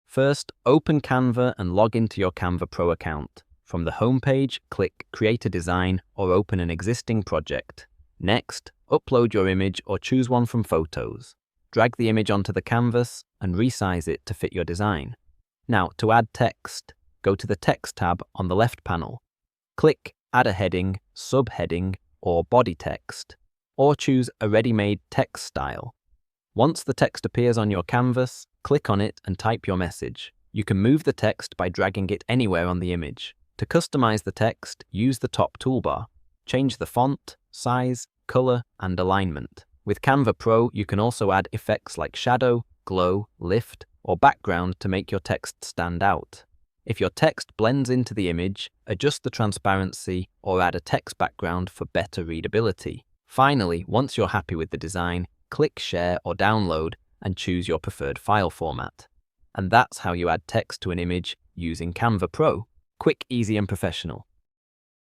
First, open Canva and log into your Canva Pro account. From the homepage, click Create a Design or open an existing project. Next, upload your image or choose one from Photos. Drag the image onto the canvas and resize it to fit your design. Now, to add text, go to the Text tab on the left panel. Click Add a heading, subheading, or body text, or choose a ready-made text style. Once the text appears on your canvas, click on it and type your message. You can move the text by dragging it anywhere on the image. To customize the text, use the top toolbar. Change the font, size, color, and alignment. With Canva Pro, you can also add effects like shadow, glow, lift, or background to make your text stand out. If your text blends into the image, adjust the transparency or add a text background for better readability. Finally, once you're happy with the design, click Share or Download and choose your preferred file format. And that's how you add text to an image using Canva Pro. Quick, easy, and professional.